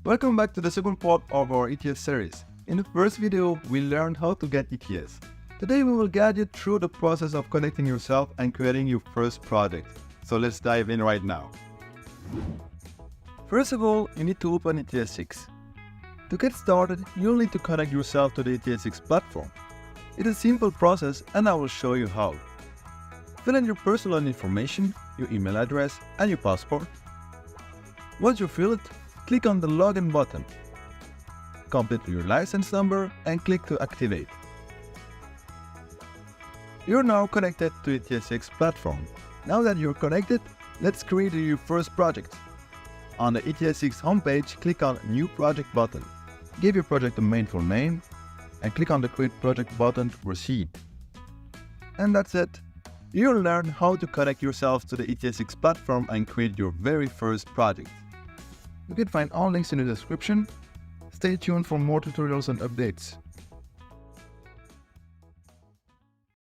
Welcome back to the second part of our ETS series. In the first video, we learned how to get ETS. Today we will guide you through the process of connecting yourself and creating your first project. So let's dive in right now. First of all, you need to open ETS 6. To get started, you'll need to connect yourself to the ETS 6 platform. It is a simple process and I will show you how. Fill in your personal information, your email address and your passport. Once you fill it, click on the login button. Complete your license number and click to activate. You're now connected to ETS 6 platform. Now that you're connected, let's create your first project. On the ETS 6 homepage, click on New Project button. Give your project a full name and click on the Create Project button to proceed. And that's it. You'll learn how to connect yourself to the ETS 6 platform and create your very first project. You can find all links in the description. Stay tuned for more tutorials and updates.